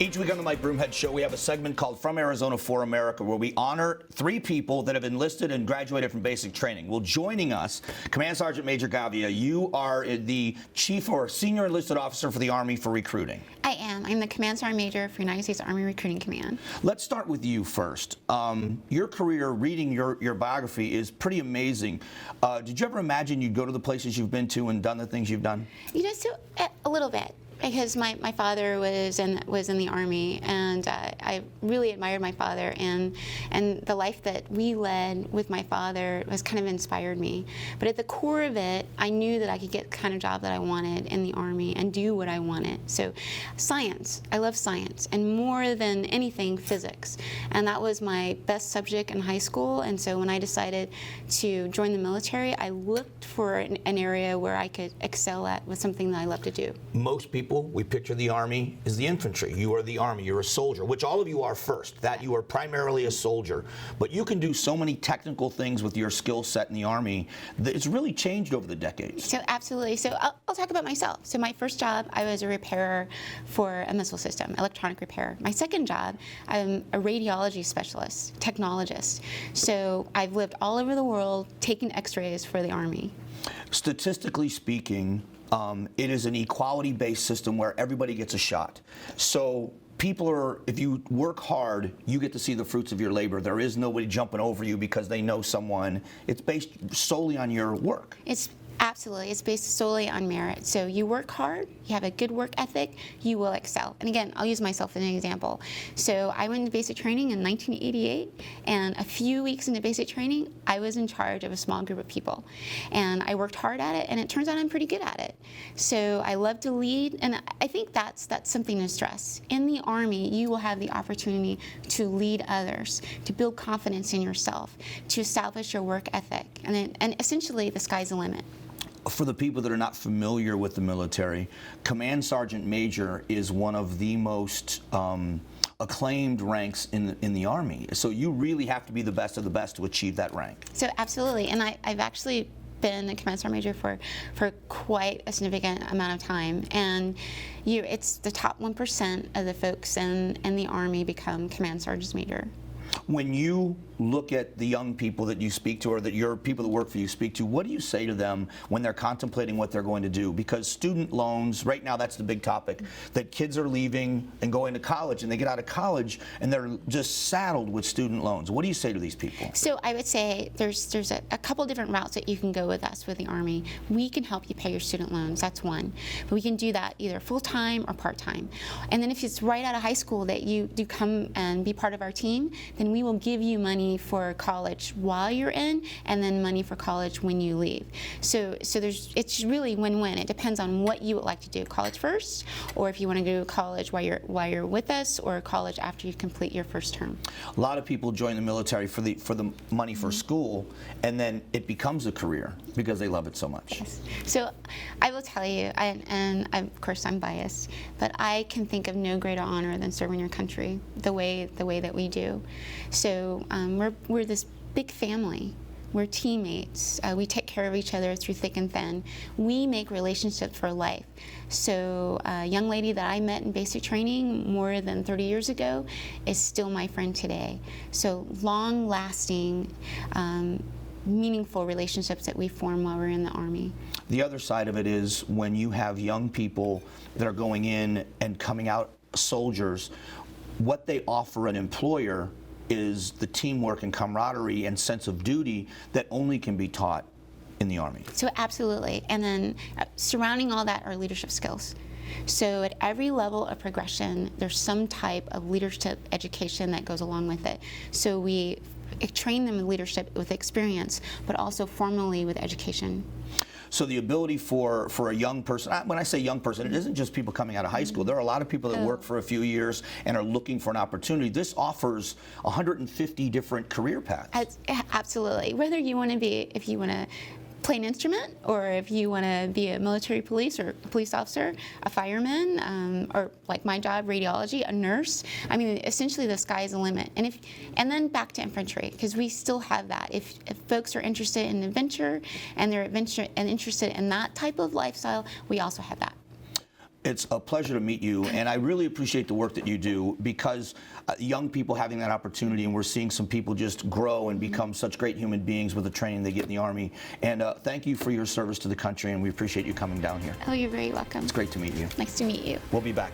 Each week on the Mike Broomhead Show, we have a segment called From Arizona for America, where we honor 3 people that have enlisted and graduated from basic training. Well, joining us, Command Sergeant Major Gavia, you are the Chief or Senior Enlisted Officer for the Army for recruiting. I am. I'm the Command Sergeant Major for United States Army Recruiting Command. Let's start with you first. Your career, reading your biography, is pretty amazing. Did you ever imagine you'd go to the places you've been to and done the things you've done? You know, so a little bit. Because my father was in the Army, and I really admired my father, and the life that we led with my father was kind of inspired me. But at the core of it, I knew that I could get the kind of job that I wanted in the Army and do what I wanted. So science, I love science, and more than anything, physics. And that was my best subject in high school, and so when I decided to join the military, I looked for an area where I could excel at with something that I love to do. Most people, we picture the Army as the infantry. You are the Army, you're a soldier, which all of you are first, that you are primarily a soldier. But you can do so many technical things with your skill set in the Army that it's really changed over the decades. So absolutely. So I'll talk about myself. So my first job, I was a repairer for a missile system, electronic repair. My second job, I'm a radiology specialist, technologist. So I've lived all over the world taking x-rays for the Army. Statistically speaking, it is an equality-based system where everybody gets a shot. So people are, if you work hard, you get to see the fruits of your labor. There is nobody jumping over you because they know someone. It's based solely on your work. Absolutely. It's based solely on merit. So you work hard, you have a good work ethic, you will excel. And again, I'll use myself as an example. So I went into basic training in 1988, and a few weeks into basic training, I was in charge of a small group of people. And I worked hard at it, and it turns out I'm pretty good at it. So I love to lead, and I think that's something to stress. In the Army, you will have the opportunity to lead others, to build confidence in yourself, to establish your work ethic, and essentially the sky's the limit. For the people that are not familiar with the military, Command Sergeant Major is one of the most acclaimed ranks in the Army. So you really have to be the best of the best to achieve that rank. So absolutely, and I've actually been a Command Sergeant Major for quite a significant amount of time, and it's the top 1% of the folks in the Army become Command Sergeant Major. When you look at the young people that you speak to, or that your people that work for you speak to, what do you say to them when they're contemplating what they're going to do? Because student loans, right now that's the big topic, that kids are leaving and going to college, and they get out of college and they're just saddled with student loans. What do you say to these people? So I would say there's a couple different routes that you can go with us with the Army. We can help you pay your student loans, that's one. But we can do that either full-time or part-time. And then if it's right out of high school that you do come and be part of our team, then we will give you money for college while you're in, and then money for college when you leave. So it's really win-win. It depends on what you would like to do, college first, or if you want to go to college while you're with us, or college after you complete your first term. A lot of people join the military for the money for school, and then it becomes a career because they love it so much. Yes. So I will tell you, and of course I'm biased, but I can think of no greater honor than serving your country the way that we do. So we're this big family. We're teammates. We take care of each other through thick and thin. We make relationships for life. So a young lady that I met in basic training more than 30 years ago is still my friend today. So long-lasting, meaningful relationships that we form while we're in the Army. The other side of it is when you have young people that are going in and coming out soldiers, what they offer an employer is the teamwork and camaraderie and sense of duty that only can be taught in the Army. So absolutely, and then surrounding all that are leadership skills. So at every level of progression, there's some type of leadership education that goes along with it. So we train them in leadership with experience, but also formally with education. So the ability for a young person, when I say young person, it isn't just people coming out of high school. There are a lot of people that work for a few years and are looking for an opportunity. This offers 150 different career paths. Absolutely. Whether you want to be, if you want to play an instrument, or if you want to be a military police or a police officer, a fireman, or like my job, radiology, a nurse. I mean, essentially the sky is the limit. And then back to infantry, because we still have that. If folks are interested in adventure and they're interested in that type of lifestyle, we also have that. It's a pleasure to meet you, and I really appreciate the work that you do, because young people having that opportunity, and we're seeing some people just grow and become such great human beings with the training they get in the Army. And thank you for your service to the country, and we appreciate you coming down here. Oh, you're very welcome. It's great to meet you. Nice to meet you. We'll be back.